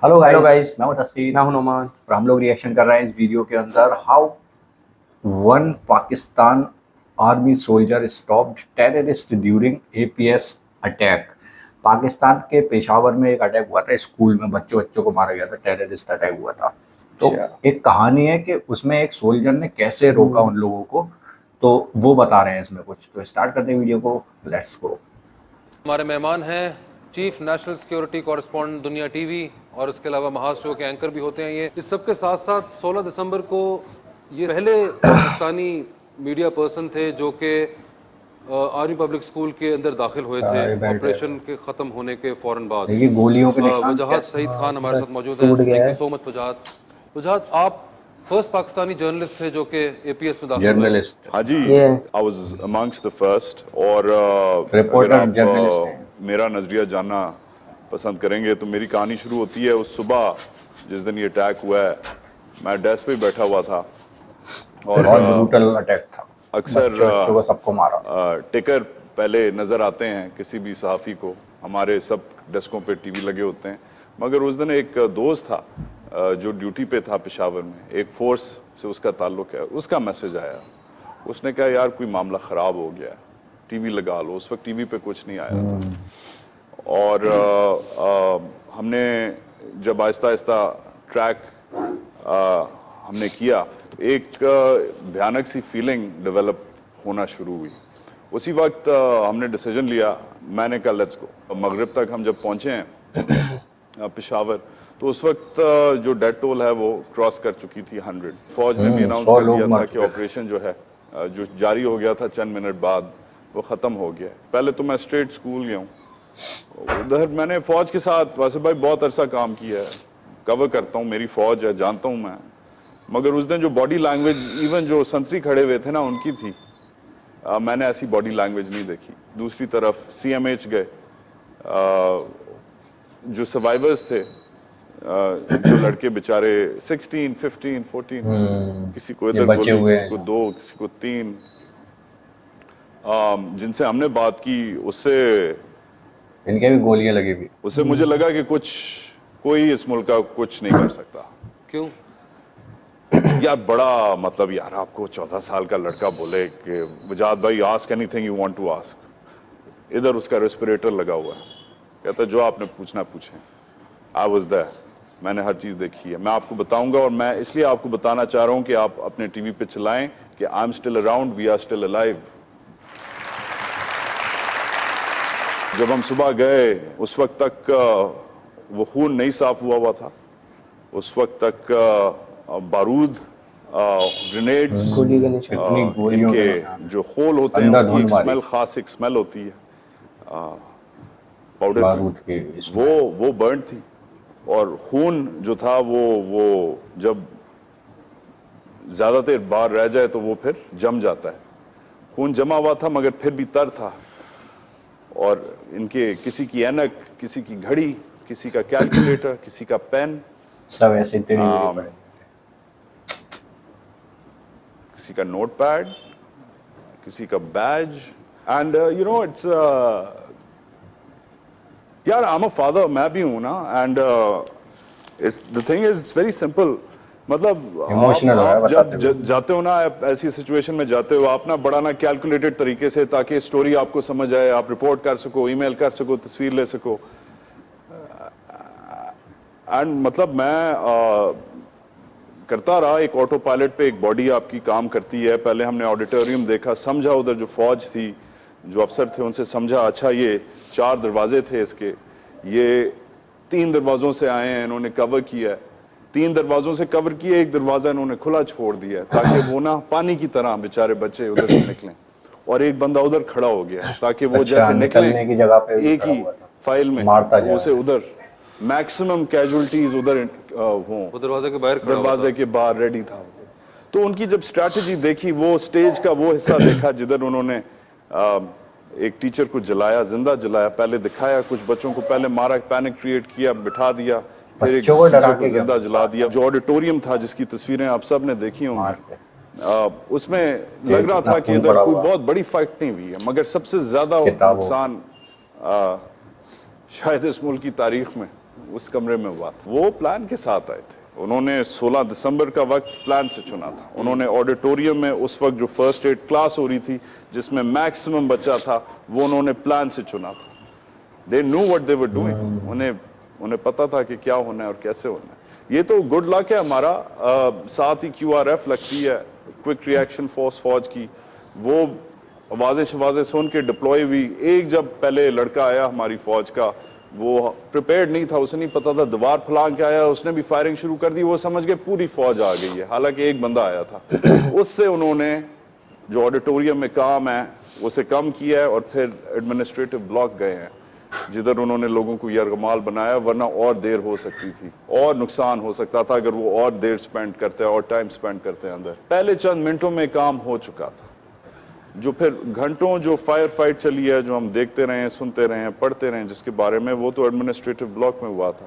Hello hello guys, guys, मैं हूं तस्वीर मैं हूं नोमान। और हम लोग रिएक्शन कर रहे हैं इस वीडियो के अंदर how one Pakistan army soldier stopped terrorist during APS attack. Pakistan के पेशावर में एक अटैक हुआ था, स्कूल में बच्चों बच्चों को मारा गया था, टेररिस्ट अटैक हुआ था। तो अच्छा। एक कहानी है कि उसमें एक सोल्जर ने कैसे रोका उन लोगों को, तो वो बता रहे हैं इसमें कुछ। तो स्टार्ट करते हैं वीडियो को, लेट्स गो। हमारे मेहमान हैं चीफ नेशनल सिक्योरिटी कॉरेस्पॉन्डेंट दुनिया टीवी और इसके अलावा महाज शो के एंकर भी होते हैं। ये इस सब के साथ साथ 16 दिसंबर को ये पहले पाकिस्तानी मीडिया पर्सन थे जो कि आर्मी पब्लिक स्कूल के अंदर दाखिल हुए थे ये बेल्ट है। ऑपरेशन के ख़त्म होने के फ़ौरन बाद। देखिए गोलियों के निशान वजाहत कैसे। सईद खान हमारे साथ मौजूद हैं। टूट गया थैंक है। यू सो मच वजाहत। वजाहत, आप फर्स्ट पाकिस्तानी जर्नलिस्ट थे जो कि एपीएस में दाखिल हुए। जर्नलिस्ट, हाँ जी, ये I was amongst the first. और रिपोर्टर, अगर आप जर्नलिस्ट हैं। मेरा नज़रिया जानना पसंद करेंगे तो मेरी कहानी शुरू होती है उस सुबह जिस दिन ये अटैक हुआ है। मैं डेस्क पे बैठा हुआ था और बहुत ब्रूटल अटैक था। अक्सर बच्चों को सबको मारा। टिकर पहले नज़र आते हैं किसी भी सहाफ़ी को, हमारे सब डेस्कों पे टीवी लगे होते हैं। मगर उस दिन एक दोस्त था जो ड्यूटी पे था पेशावर में, एक फोर्स से उसका ताल्लुक़ है। उसका मैसेज आया, उसने कहा यार कोई मामला ख़राब हो गया है, टीवी लगा लो। उस वक्त टीवी पे कुछ नहीं आया था। और हमने जब आहिस्ता आहिस्ता ट्रैक हमने किया तो एक भयानक सी फीलिंग डेवलप होना शुरू हुई। उसी वक्त हमने डिसीजन लिया, मैंने कहा लेट्स गो। मगरिब तक हम जब पहुंचे हैं पेशावर तो उस वक्त जो डेथ टोल है वो क्रॉस कर चुकी थी 100। फौज ने भी अनाउंस 100 कर लोग दिया मर था कि चुके थे। ऑपरेशन जो है जो जारी हो गया था चंद मिनट बाद वो ख़त्म हो गया। पहले तो मैं स्ट्रेट स्कूल गया हूँ उधर। मैंने फ़ौज के साथ वासिफ भाई बहुत अरसा काम किया है, कवर करता हूँ, मेरी फ़ौज है, जानता हूँ मैं। मगर उस दिन जो बॉडी लैंग्वेज इवन जो संतरी खड़े हुए थे ना उनकी थी, मैंने ऐसी बॉडी लैंग्वेज नहीं देखी। दूसरी तरफ सीएमएच गए, जो सर्वाइवर्स थे, जो लड़के बेचारे 16, 15, 14, किसी को इधर बचे गोली, हुए किसी को 2, किसी को 3, जिनसे हमने बात की उससे इनके भी गोलियां लगी हुई। उससे मुझे लगा कि कोई इस मुल्क का कुछ नहीं कर सकता। क्यों? यार बड़ा मतलब, यार आपको 14 साल का लड़का बोले कि वजाद भाई ask anything you want to ask, इधर उसका रेस्पिरेटर लगा हुआ है, कहता जो आपने पूछना पूछें। आई वाज देयर, मैंने हर चीज़ देखी है, मैं आपको बताऊंगा। और मैं इसलिए आपको बताना चाह रहा हूं कि आप अपने टीवी पे चलाएं कि I am still around, we are still alive. जब हम सुबह गए उस वक्त तक वो खून नहीं साफ हुआ था। उस वक्त तक बारूद, ग्रेनेड्स, गोली के निशान। इतनी गोलियों के इनके निशान। जो होल होते हैं अंदर उसकी एक धुन मारी। स्मेल, खास एक स्मेल होती है पाउडर बारूद की, के इसमें। वो बर्न थी। और खून जो था वो जब ज्यादा देर बाहर रह जाए तो वो फिर जम जाता है। खून जमा हुआ था मगर फिर भी तर था। और इनके किसी की ऐनक, किसी की घड़ी, किसी का कैलकुलेटर, किसी का पेन, सब ऐसे टेढ़ी मेढ़ी पड़े। किसी का नोटपैड, किसी का badge. And you know it's यार आई एम अ फादर, मैं भी हूं ना। And the thing is very simple. मतलब Emotional हो रहा है आप बताते जब हुए। जाते हो ना, आप ऐसी सिचुएशन में जाते हो, आप ना बड़ा ना कैलकुलेटेड तरीके से, ताकि स्टोरी आपको समझ आए, आप रिपोर्ट कर सको, ईमेल कर सको, तस्वीर ले सको। एंड मतलब मैं करता रहा, एक ऑटो पायलट पे एक बॉडी आपकी काम करती है। पहले हमने ऑडिटोरियम देखा, समझा, उधर जो फौज थी, जो अफसर थे, उनसे समझा अच्छा ये 4 दरवाजे थे इसके, ये 3 दरवाजों से आए हैं, इन्होंने कवर किया है। 3 दरवाजों से कवर किया, एक दरवाजा इन्होंने खुला छोड़ दिया है ताकि वो ना पानी की तरह बेचारे बच्चे उधर से निकलें। और एक बंदा उधर खड़ा हो गया ताकि वो अच्छा, जैसे निकलने की जगह पे निकले एक खड़ा ही हुआ था। फाइल में, मारता तो जा उसे उधर मैक्सिमम कैजुअलिटीज उधर हों। वो दरवाजे के बाहर खड़ा हुआ दरवाजे था। के बाहर रेडी था। तो उनकी जब स्ट्रैटेजी देखी, वो स्टेज का वो हिस्सा देखा जिधर उन्होंने एक टीचर को जलाया, जिंदा जलाया, पहले दिखाया, कुछ बच्चों को पहले मारा, पैनिक क्रिएट किया, बिठा दिया, फिर एक बच्चों को डरा टीचर के को जिंदा जला दिया। जो ऑडिटोरियम था जिसकी तस्वीरें आप सब ने देखी होंगी, मार के। उसमें लग रहा कितना था कि खून इधर पड़ा कोई हुआ। बहुत बड़ी फाइट नहीं हुई है। मगर सबसे ज्यादा किताबों। नुकसान शायद इस मुल्क की तारीख में उस कमरे में हुआ था। वो प्लान के साथ आए थे। उन्होंने 16 दिसंबर का वक्त प्लान से चुना था। उन्होंने ऑडिटोरियम में उस वक्त जो फर्स्ट एड क्लास हो रही थी जिसमें मैक्सिमम बच्चा था, वो उन्होंने प्लान से चुना था। They knew what they were doing. उन्हें पता था कि क्या होना है और कैसे होना है। ये तो गुड लक है हमारा। साथ ही QRF लगती है, क्विक रिएक्शन फोर्स फौज की, वो आवाज़ें सुन के डिप्लॉय हुई। एक जब पहले लड़का आया हमारी फौज का, वो प्रिपेयर्ड नहीं था, उसे नहीं पता था, दीवार फलांग के आया, उसने भी फायरिंग शुरू कर दी। वो समझ गए पूरी फौज आ गई है, हालांकि एक बंदा आया था। उससे उन्होंने जो ऑडिटोरियम में काम है उसे कम किया है और फिर एडमिनिस्ट्रेटिव ब्लॉक गए हैं, जिधर उन्होंने लोगों को यरगमाल बनाया। वरना और देर हो सकती थी और नुकसान हो सकता था अगर वो और देर स्पेंड करते और टाइम स्पेंड करते अंदर। पहले चंद मिनटों में काम हो चुका था। जो फिर घंटों जो फायर फाइट चली है, जो हम देखते रहे, सुनते रहे, पढ़ते रहे जिसके बारे में, वो तो एडमिनिस्ट्रेटिव ब्लॉक में हुआ था।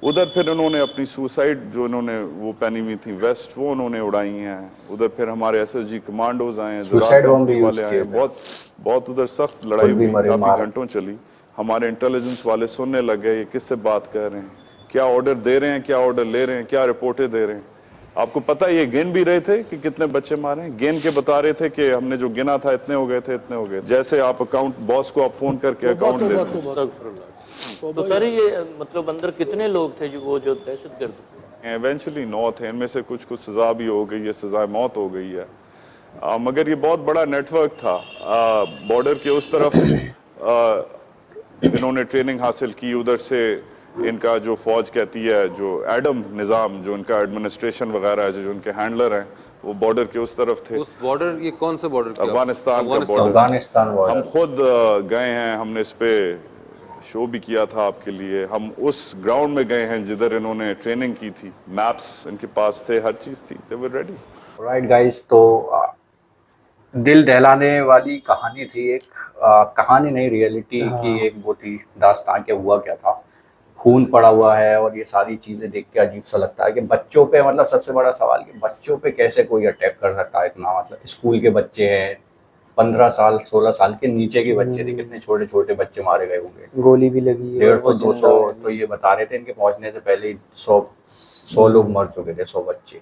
उधर फिर उन्होंने अपनी सुसाइड जो इन्होंने वो पहनी हुई थी वेस्ट, वो उन्होंने उड़ाई हैं। उधर फिर हमारे SSG कमांडोज आए हैं, सुसाइड बम भी वाले आए हैं। बहुत उधर सख्त लड़ाई हुई, काफी घंटों चली। हमारे इंटेलिजेंस वाले सुनने लग गए ये किससे बात कर रहे हैं, क्या ऑर्डर दे रहे हैं, क्या ऑर्डर ले रहे हैं, क्या रिपोर्टें दे रहे हैं। आपको पता है ये गिन भी रहे थे कि कितने बच्चे मारे हैं, गिन के बता रहे थे कि हमने जो गिना था इतने हो गए थे, इतने हो गए। जैसे आप अकाउंट बॉस को आप फोन करके अकाउंट ले रहे हैं। तो सर ये मतलब अंदर कितने लोग थे जो वो जो दहशतगर्द? इवेंचुअली 9 थे, इनमें से कुछ सजा भी हो गई है, सजा मौत हो गई है। मगर ये बहुत बड़ा नेटवर्क था। बॉर्डर के उस तरफ इन्होंने ट्रेनिंग हासिल की, उधर से इनका जो फौज कहती है, जो एडम निज़ाम, जो इनका एडमिनिस्ट्रेशन वगैरह है, जो उनके हैंडलर हैं, वो बॉर्डर के उस तरफ थे। उस बॉर्डर, ये कौन सा बॉर्डर? अफगानिस्तान का बॉर्डर। अफगानिस्तान बॉर्डर। हम खुद गए हैं, हमने इस पे शो भी किया था आपके लिए। हम उस ग्राउंड में गए हैं जिधर इन्होंने ट्रेनिंग की थी। मैप्स इनके पास थे, हर चीज़ थी, दे वर रेडी। राइट गाइस, तो दिल दहलाने वाली कहानी थी एक। कहानी नहीं, रियलिटी की एक वो थी दास्तान के हुआ क्या था। खून पड़ा हुआ है और ये सारी चीज़ें देख के अजीब सा लगता है कि बच्चों पे, मतलब सबसे बड़ा सवाल कि बच्चों पे कैसे कोई अटैक कर सकता है इतना। मतलब स्कूल के बच्चे हैं, 15 साल 16 साल के नीचे के बच्चे थे, कितने छोटे छोटे बच्चे मारे गए होंगे। गोली भी लगी है। 150-200, तो ये बता रहे थे इनके पहुंचने से पहले ही 100 लोग मर चुके थे, 100 बच्चे।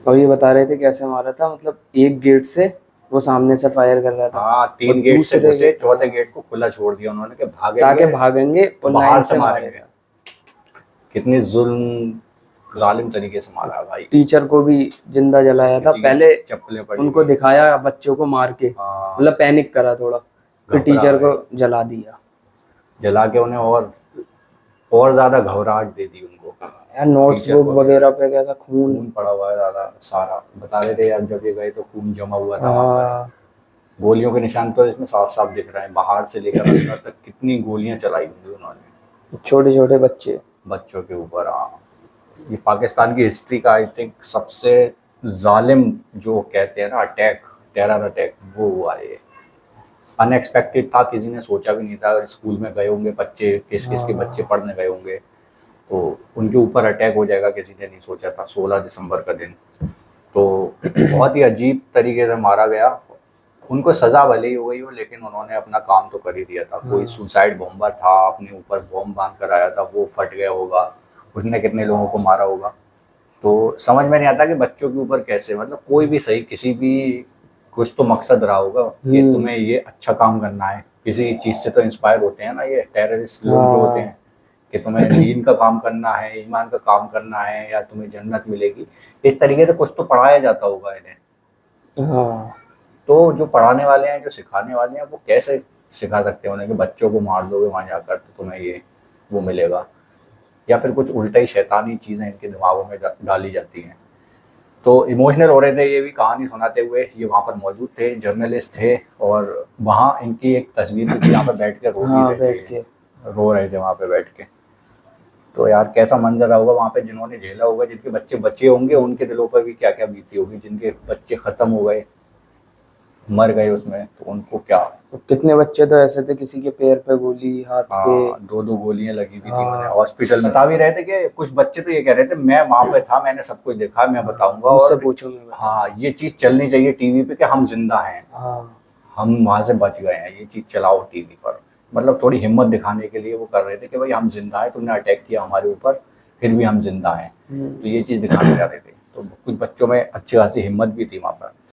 और ये बता रहे थे कैसे मारा था, मतलब एक गेट से वो सामने से फायर कर रहा था। हाँ, 3 गेट से घुसे, चौथे गेट को खुला छोड़ दिया उन्होंने कि ताकि भागेंगे और बाहर से मारेंगे। कितनी जालिम तरीके से मारा भाई। टीचर को भी जिंदा जलाया था, पहले चप्पलें पड़ी उनको दिखाया बच्चों को मार के, मतलब पैनिक करा थोड़ा, फिर टीचर को जला दिया, जला के उन्हें और ज्यादा घबराहट दे दी उनको। यार नोट्स बुक वगैरह पे कैसा खून पड़ा हुआ है ज्यादा सारा। बता रहे थे यार जब ये गए तो खून जमा हुआ था वहाँ पर। गोलियों के निशान तो इसमें साफ साफ दिख रहे हैं, बाहर से लेकर अंदर तक कितनी गोलियां चलाई होंगी उन्होंने छोटे छोटे बच्चों के ऊपर। हाँ, ये पाकिस्तान की हिस्ट्री का आई थिंक सबसे जालिम जो कहते हैं ना अटैक, टेरर अटैक, वो हुआ है। अनएक्सपेक्टेड था, किसी ने सोचा भी नहीं था। अगर स्कूल में गए होंगे बच्चे, किस के बच्चे पढ़ने गए होंगे, तो उनके ऊपर अटैक हो जाएगा, किसी ने नहीं सोचा था। 16 दिसंबर का दिन तो बहुत ही अजीब तरीके से मारा गया। उनको सजा भले ही हो गई हो, लेकिन उन्होंने अपना काम तो कर ही दिया था। कोई सुसाइड बॉम्बर था, अपने ऊपर बॉम्ब बांध कर आया था, वो फट गया होगा, उसने कितने लोगों को मारा होगा। तो समझ में नहीं आता कि बच्चों के ऊपर कैसे, मतलब कोई भी सही, किसी भी कुछ तो मकसद रहा होगा कि तुम्हें ये अच्छा काम करना है। किसी चीज़ से तो इंस्पायर होते हैं ना ये टेररिस्ट लोग जो होते हैं, कि तुम्हें दीन का काम करना है, ईमान का काम करना है, या तुम्हें जन्नत मिलेगी। इस तरीके से कुछ तो पढ़ाया जाता होगा इन्हें। तो जो पढ़ाने वाले हैं, जो सिखाने वाले हैं, वो कैसे सिखा सकते हैं उन्हें कि बच्चों को मार दोगे वहाँ जाकर तो तुम्हें ये वो मिलेगा, या फिर कुछ उल्टा ही शैतानी चीज़ें इनके दिमागों में डाली जाती हैं। तो इमोशनल हो रहे थे ये भी कहानी सुनाते हुए। ये वहाँ पर मौजूद थे, जर्नलिस्ट थे, और वहाँ इनकी एक तस्वीर थी, यहाँ पर बैठ के रो रहे थे वहाँ पे बैठ के। तो यार कैसा मंजर रहा होगा वहाँ पे, जिन्होंने झेला होगा, जिनके बच्चे बचे होंगे, उनके दिलों पर भी क्या क्या बीती होगी। जिनके बच्चे खत्म हो गए, मर गए उसमें, तो उनको क्या। तो कितने बच्चे तो ऐसे थे, किसी के पैर पे गोली, हाथ पे 2-2 गोलियां लगी हुई थी। उन्हें हॉस्पिटल में बता भी रहे थे कि कुछ बच्चे तो ये कह रहे थे मैं वहाँ पे था, मैंने सब कुछ देखा, मैं बताऊंगा। और पूछूंगा। हाँ, ये चीज चलनी चाहिए टीवी पे कि हम जिंदा हैं, हम वहां से बच गए हैं, ये चीज चलाओ टीवी पर। मतलब थोड़ी हिम्मत दिखाने के लिए वो कर रहे थे कि भाई हम जिंदा हैं, तुमने अटैक किया हमारे ऊपर फिर भी हम जिंदा हैं। तो ये चीज़ दिखाने जा रहे थे। तो कुछ बच्चों में अच्छी खासी हिम्मत भी थी वहाँ पर।